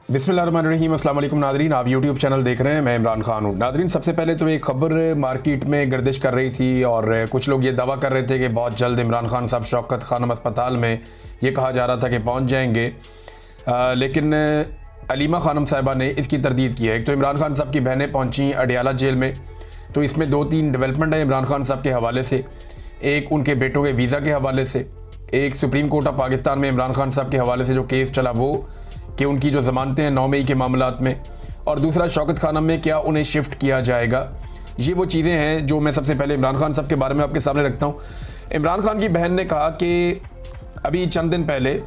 बिस्मिल्लाहिर्रहमानिर्रहीम। अस्सलाम वालेकुम नादरीन, आप यूट्यूब चैनल देख रहे हैं। मैं इमरान खान हूँ। नादरीन, सबसे पहले तो एक ख़बर मार्केट में गर्दिश कर रही थी और कुछ लोग ये दावा कर रहे थे कि बहुत जल्द इमरान खान साहब शौकत खानम अस्पताल में, ये कहा जा रहा था कि पहुँच जाएंगे, लेकिन अलीमा खानम साहिबा ने इसकी तरदीद की है। एक तो इमरान खान साहब की बहनें पहुँची अडियाला जेल में, तो इसमें 2-3 डेवलपमेंट है इमरान खान साहब के हवाले से। एक उनके बेटों के वीज़ा के हवाले से, एक सुप्रीम कोर्ट ऑफ पाकिस्तान में इमरान खान साहब के हवाले से जो केस चला वो कि उनकी जो ज़मानतें हैं 9 मई के मामलात में, और दूसरा शौकत खानम में क्या उन्हें शिफ्ट किया जाएगा। ये वो चीज़ें हैं जो मैं सबसे पहले इमरान खान साहब के बारे में आपके सामने रखता हूँ। इमरान खान की बहन ने कहा कि अभी चंद दिन पहले,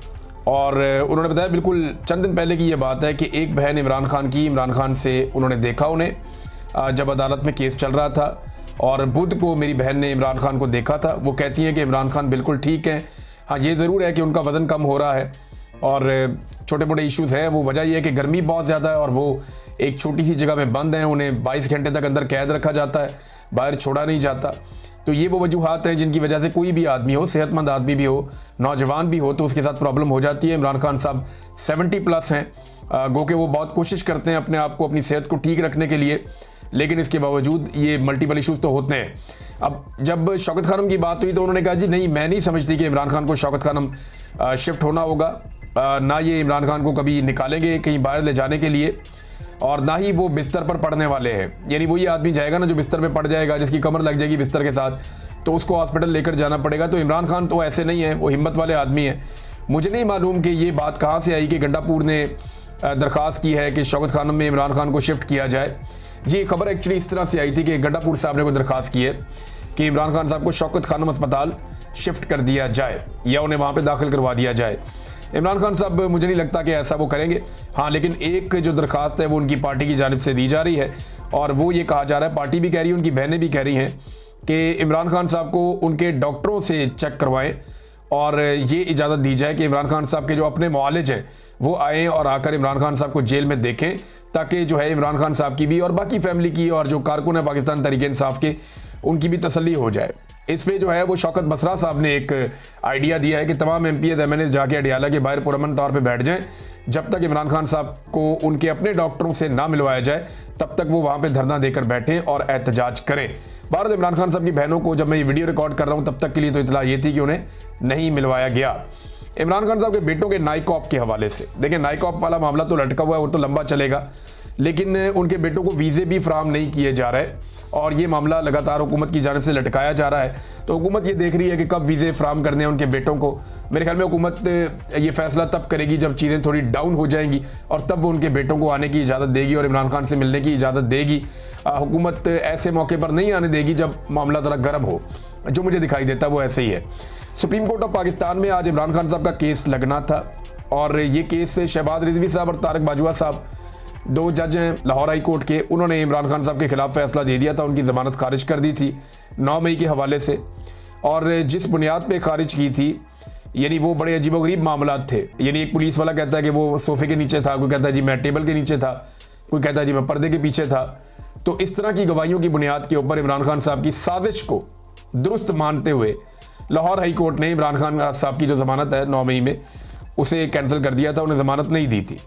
और उन्होंने बताया बिल्कुल चंद दिन पहले की ये बात है कि एक बहन इमरान खान की, इमरान खान से उन्होंने देखा उन्हें जब अदालत में केस चल रहा था, और बुध को मेरी बहन ने इमरान खान को देखा था। वो कहती हैं कि इमरान खान बिल्कुल ठीक हैं। हाँ, ये ज़रूर है कि उनका वज़न कम हो रहा है और छोटे मोटे इश्यूज़ हैं। वो वजह यह है कि गर्मी बहुत ज़्यादा है और वो एक छोटी सी जगह में बंद हैं, उन्हें 22 घंटे तक अंदर कैद रखा जाता है, बाहर छोड़ा नहीं जाता। तो ये वो वजूहात हैं जिनकी वजह से कोई भी आदमी हो, सेहतमंद आदमी भी हो, नौजवान भी हो, तो उसके साथ प्रॉब्लम हो जाती है। इमरान खान साहब 70+ हैं, गो के वो बहुत कोशिश करते हैं अपने आप को, अपनी सेहत को ठीक रखने के लिए, लेकिन इसके बावजूद ये मल्टीपल इश्यूज़ तो होते हैं। अब जब शौकत खानम की बात हुई तो उन्होंने कहा जी नहीं, मैं नहीं समझती कि इमरान खान को शौकत खानम शिफ्ट होना होगा, ना ये इमरान खान को कभी निकालेंगे कहीं बाहर ले जाने के लिए, और ना ही वो बिस्तर पर पड़ने वाले हैं। यानी वो ये आदमी जाएगा ना जो बिस्तर पे पड़ जाएगा, जिसकी कमर लग जाएगी बिस्तर के साथ, तो उसको हॉस्पिटल लेकर जाना पड़ेगा। तो इमरान खान तो ऐसे नहीं है, वो हिम्मत वाले आदमी हैं। मुझे नहीं मालूम कि ये बात कहाँ से आई कि गंडापुर ने दरख्वास्त की है कि शौकत खानम में इमरान खान को शिफ्ट किया जाए। ये खबर एक्चुअली इस तरह से आई थी कि गंडापुर साहब ने कोई दरख्वास्त की है कि इमरान खान साहब को शौकत खानम अस्पताल शिफ्ट कर दिया जाए या उन्हें वहाँ पे दाखिल करवा दिया जाए। इमरान खान साहब, मुझे नहीं लगता कि ऐसा वो करेंगे। हाँ, लेकिन एक जो दरख्वास्त है वो उनकी पार्टी की जानिब से दी जा रही है, और वो ये कहा जा रहा है, पार्टी भी कह रही है, उनकी बहनें भी कह रही हैं कि इमरान खान साहब को उनके डॉक्टरों से चेक करवाएं और ये इजाज़त दी जाए कि इमरान खान साहब के जो अपने मुआलिज हैं वो आएँ और आकर इमरान खान साहब को जेल में देखें, ताकि जो है इमरान खान साहब की भी और बाकी फैमिली की और जो कारकुन है पाकिस्तान तहरीक इंसाफ के, उनकी भी तसल्ली हो जाए। इस पे जो है वो शौकत बसरा साहब ने एक आइडिया दिया है कि तमाम MPs MNAs जाके अडियाला के बाहर पुरअमन तौर पे बैठ जाएं, जब तक इमरान खान साहब को उनके अपने डॉक्टरों से ना मिलवाया जाए तब तक वो वहाँ पे धरना देकर बैठें और एहतजाज करें। भारत इमरान खान साहब की बहनों को जब मैं ये वीडियो रिकॉर्ड कर रहा हूँ तब तक के लिए तो इतला ये थी कि उन्हें नहीं मिलवाया गया। इमरान खान साहब के बेटों के नाइकॉप के हवाले से, देखिए नाइकॉप वाला मामला तो लटका हुआ है, वो तो लंबा चलेगा, लेकिन उनके बेटों को वीज़े भी फराहम नहीं किए जा रहे और ये मामला लगातार हुकूमत की जानिब से लटकाया जा रहा है। तो हुकूमत ये देख रही है कि कब वीज़े फराहम करने हैं उनके बेटों को। मेरे ख्याल में हुकूमत ये फैसला तब करेगी जब चीज़ें थोड़ी डाउन हो जाएंगी, और तब वो उनके बेटों को आने की इजाज़त देगी और इमरान खान से मिलने की इजाज़त देगी। हुकूमत ऐसे मौके पर नहीं आने देगी जब मामला ज़रा गर्म हो। जो मुझे दिखाई देता है वो ऐसे ही है। सुप्रीम कोर्ट ऑफ पाकिस्तान में आज इमरान खान साहब का केस लगना था, और ये केस शहबाज रिजवी साहब और तारक बाजवा साहब, 2 जज हैं लाहौर हाई कोर्ट के, उन्होंने इमरान खान साहब के खिलाफ फैसला दे दिया था, उनकी ज़मानत खारिज कर दी थी 9 मई के हवाले से। और जिस बुनियाद पे खारिज की थी, यानी वो बड़े अजीबोगरीब मामलात थे। यानी एक पुलिस वाला कहता है कि वो सोफ़े के नीचे था, कोई कहता है जी मैं टेबल के नीचे था, कोई कहता है जी मैं पर्दे के पीछे था। तो इस तरह की गवाहियों की बुनियाद के ऊपर इमरान खान साहब की साजिश को दुरुस्त मानते हुए लाहौर हाई कोर्ट ने इमरान खान साहब की जो ज़मानत है 9 मई में, उसे कैंसिल कर दिया था, उन्हें ज़मानत नहीं दी थी।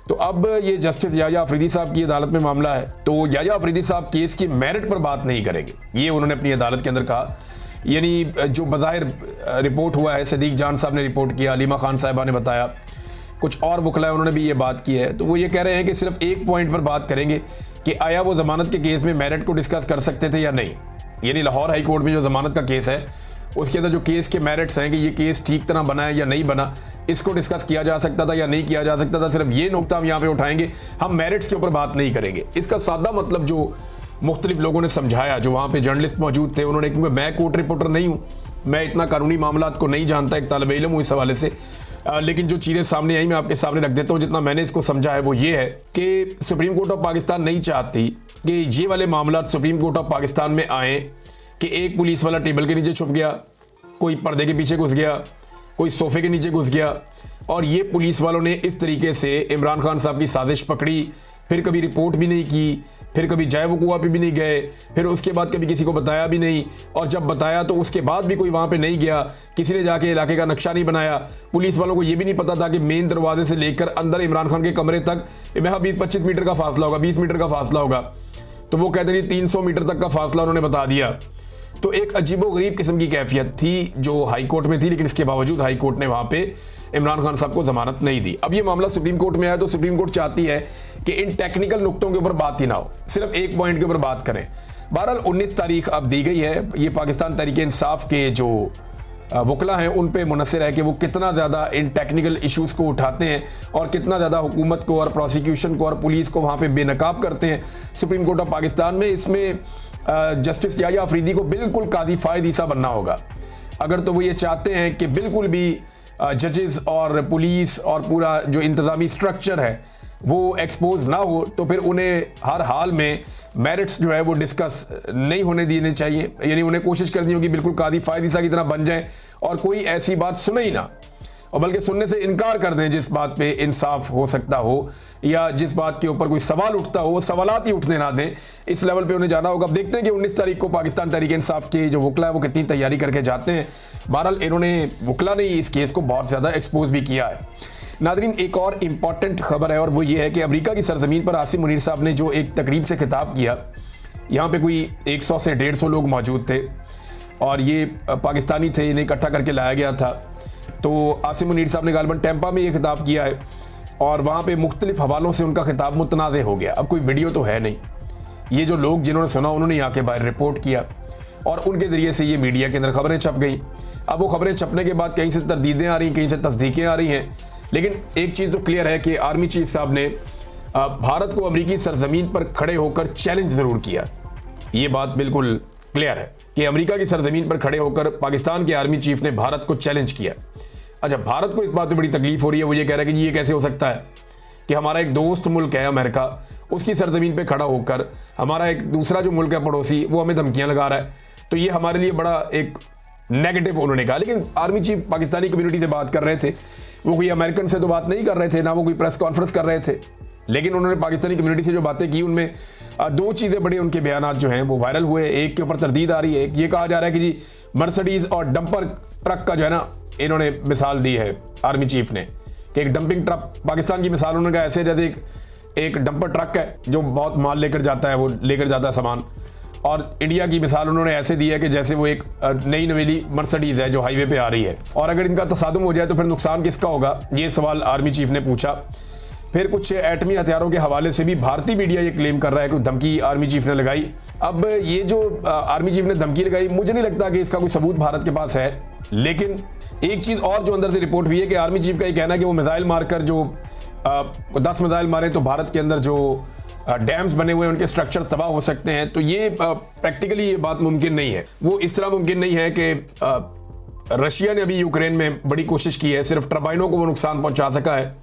तो अब ये जस्टिस याया अफरीदी साहब की अदालत में मामला है, तो याया अफरीदी साहब केस की मेरिट पर बात नहीं करेंगे, ये उन्होंने अपनी अदालत के अंदर कहा। यानी जो बज़ाहिर रिपोर्ट हुआ है, सदीक जान साहब ने रिपोर्ट किया, अलीमा खान साहिबा ने बताया, कुछ और वकला उन्होंने भी ये बात की है, तो वो ये कह रहे हैं कि सिर्फ एक पॉइंट पर बात करेंगे कि आया वो ज़मानत के केस में मेरिट को डिस्कस कर सकते थे या नहीं। यानी लाहौर हाई कोर्ट में जो ज़मानत का केस है उसके अंदर जो केस के मेरिट्स हैं कि ये केस ठीक तरह बना है या नहीं बना, इसको डिस्कस किया जा सकता था या नहीं किया जा सकता था, सिर्फ ये नुकता हम यहाँ पे उठाएंगे, हम मेरिट्स के ऊपर बात नहीं करेंगे। इसका सादा मतलब जो मुख्तलिफ लोगों ने समझाया, जो वहाँ पे जर्नलिस्ट मौजूद थे, उन्होंने, क्योंकि मैं कोर्ट रिपोर्टर नहीं हूँ, मैं इतना कानूनी मामलात को नहीं जानता, एक तालिब इल्म हूँ इस हवाले से, लेकिन जो चीज़ें सामने आई मैं आपके सामने रख देता हूँ। जितना मैंने इसको समझा है वो ये है कि सुप्रीम कोर्ट ऑफ पाकिस्तान नहीं चाहती कि ये वाले मामला सुप्रीम कोर्ट ऑफ पाकिस्तान में आएँ कि एक पुलिस वाला टेबल के नीचे छुप गया, कोई पर्दे के पीछे घुस गया, कोई सोफे के नीचे घुस गया, और ये पुलिस वालों ने इस तरीके से इमरान खान साहब की साजिश पकड़ी फिर कभी रिपोर्ट भी नहीं की, फिर कभी जय वकुआ पे भी नहीं गए, फिर उसके बाद कभी किसी को बताया भी नहीं, और जब बताया तो उसके बाद भी कोई वहाँ पे नहीं गया, किसी ने जाके इलाके का नक्शा नहीं बनाया। पुलिस वालों को ये भी नहीं पता था कि मेन दरवाजे से लेकर अंदर इमरान खान के कमरे तक 20-25 मीटर का फासला होगा, 20 मीटर का फासला होगा, तो वो कहते नहीं 300 मीटर तक का फासला उन्होंने बता दिया। तो एक अजीबोगरीब किस्म की कैफियत थी जो हाई कोर्ट में थी, लेकिन इसके बावजूद हाई कोर्ट ने वहाँ पे इमरान खान साहब को जमानत नहीं दी। अब ये मामला सुप्रीम कोर्ट में आया तो सुप्रीम कोर्ट चाहती है कि इन टेक्निकल नुक्तों के ऊपर बात ही ना हो, सिर्फ एक पॉइंट के ऊपर बात करें। बहरहाल 19 तारीख अब दी गई है, ये पाकिस्तान तहरीक इंसाफ के जो वकला हैं उन पे मुनसर है कि वो कितना ज़्यादा इन टेक्निकल इश्यूज़ को उठाते हैं और कितना ज़्यादा हुकूमत को और प्रोसिक्यूशन को और पुलिस को वहाँ पे बेनकाब करते हैं। सुप्रीम कोर्ट ऑफ पाकिस्तान में इसमें जस्टिस याह्या अफरीदी को बिल्कुल कादी फायद ईसा बनना होगा। अगर तो वो ये चाहते हैं कि बिल्कुल भी जजेस और पुलिस और पूरा जो इंतज़ामी स्ट्रक्चर है वो एक्सपोज ना हो, तो फिर उन्हें हर हाल में मेरिट्स जो है वो डिस्कस नहीं होने देने चाहिए, यानी उन्हें कोशिश करनी होगी बिल्कुल कादी फायद ईसा की तरह बन जाए और कोई ऐसी बात सुने ही ना, और बल्कि सुनने से इनकार कर दें जिस बात पे इंसाफ हो सकता हो या जिस बात के ऊपर कोई सवाल उठता हो वो सवालात ही उठने ना दें। इस लेवल पे उन्हें जाना होगा। अब देखते हैं कि 19 तारीख को पाकिस्तान तहरीक इंसाफ के जो वकला है वो कितनी तैयारी करके जाते हैं। बहरहाल इन्होंने वकला ने इस केस को बहुत ज़्यादा एक्सपोज भी किया है। नादरीन, एक और इम्पॉर्टेंट खबर है और वो ये है कि अमेरिका की सरजमीन पर आसिम मुनीर साहब ने जो एक तकरीब से खिताब किया, यहाँ पे कोई 100 से 150 लोग मौजूद थे और ये पाकिस्तानी थे, इन्हें इकट्ठा करके लाया गया था। तो आसिम मुनीर साहब ने गालिबन टैंपा में ये खिताब किया है और वहाँ पे मुख्तलिफ हवालों से उनका खिताब मुतनाज़ हो गया। अब कोई वीडियो तो है नहीं, ये जो लोग जिन्होंने सुना उन्होंने आके बाहर रिपोर्ट किया और उनके ज़रिए से ये मीडिया के अंदर खबरें छप गई। अब वो खबरें छपने के बाद कहीं से तरदीदें आ रही हैं, कहीं से तस्दीकें आ रही हैं, लेकिन एक चीज़ तो क्लियर है कि आर्मी चीफ साहब ने भारत को अमेरिकी सरजमीन पर खड़े होकर चैलेंज ज़रूर किया। ये बात बिल्कुल क्लियर है कि अमेरिका की सरजमीन पर खड़े होकर पाकिस्तान के आर्मी चीफ ने भारत को चैलेंज किया। अच्छा, भारत को इस बात में बड़ी तकलीफ हो रही है, वो ये कह रहा है कि ये कैसे हो सकता है कि हमारा एक दोस्त मुल्क है अमेरिका, उसकी सरजमीन पे खड़ा होकर हमारा एक दूसरा जो मुल्क है पड़ोसी वो हमें धमकियां लगा रहा है, तो ये हमारे लिए बड़ा एक नेगेटिव उन्होंने कहा। लेकिन आर्मी चीफ पाकिस्तानी कम्युनिटी से बात कर रहे थे, वो कोई अमेरिकन से तो बात नहीं कर रहे थे, ना वो कोई प्रेस कॉन्फ्रेंस कर रहे थे, लेकिन उन्होंने पाकिस्तानी कम्युनिटी से जो बातें की उनमें दो चीज़ें बड़ी उनके बयानात जो हैं वो वायरल हुए। एक के ऊपर तरदीद आ रही है, ये कहा जा रहा है कि जी मर्सिडीज़ और डंपर ट्रक का जो है ना, इन्होंने मिसाल दी है आर्मी चीफ ने कि एक डंपिंग ट्रक, पाकिस्तान की मिसाल उन्होंने कहा ऐसे जैसे एक डंपर ट्रक है जो बहुत माल लेकर जाता है, वो लेकर जाता है सामान, और इंडिया की मिसाल उन्होंने ऐसे दी है कि जैसे वो एक नई नवेली मर्सिडीज़ है जो हाईवे पे आ रही है, और अगर इनका तसादुम हो जाए तो फिर नुकसान किसका होगा, ये सवाल आर्मी चीफ ने पूछा। फिर कुछ एटमी हथियारों के हवाले से भी भारतीय मीडिया ये क्लेम कर रहा है कि धमकी आर्मी चीफ ने लगाई। अब ये जो आर्मी चीफ ने धमकी लगाई, मुझे नहीं लगता कि इसका कोई सबूत भारत के पास है, लेकिन एक चीज़ और जो अंदर से रिपोर्ट हुई है कि आर्मी चीफ का ये कहना है कि वो मिसाइल मारकर जो 10 मिसाइल मारे तो भारत के अंदर जो डैम्स बने हुए हैं उनके स्ट्रक्चर तबाह हो सकते हैं। तो ये प्रैक्टिकली ये बात मुमकिन नहीं है। वो इस तरह मुमकिन नहीं है कि रशिया ने अभी यूक्रेन में बड़ी कोशिश की है, सिर्फ टर्बाइनों को वो नुकसान पहुंचा सका है।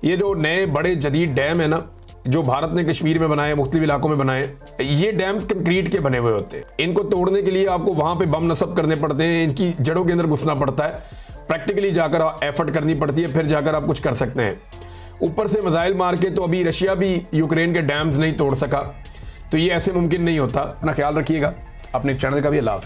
ये जो नए बड़े जदीद डैम है ना, जो भारत ने कश्मीर में बनाए, मुख्तलिफ इलाकों में बनाए, ये डैम्स कंक्रीट के बने हुए होते हैं। इनको तोड़ने के लिए आपको वहां पे बम नस्ब करने पड़ते हैं, इनकी जड़ों के अंदर घुसना पड़ता है, प्रैक्टिकली जाकर एफर्ट करनी पड़ती है, फिर जाकर आप कुछ कर सकते हैं। ऊपर से मिसाइल मार के तो अभी रशिया भी यूक्रेन के डैम्स नहीं तोड़ सका, तो ये ऐसे मुमकिन नहीं होता। अपना ख्याल रखिएगा, अपने इस चैनल का भी अल्लाह हाफ़िज़।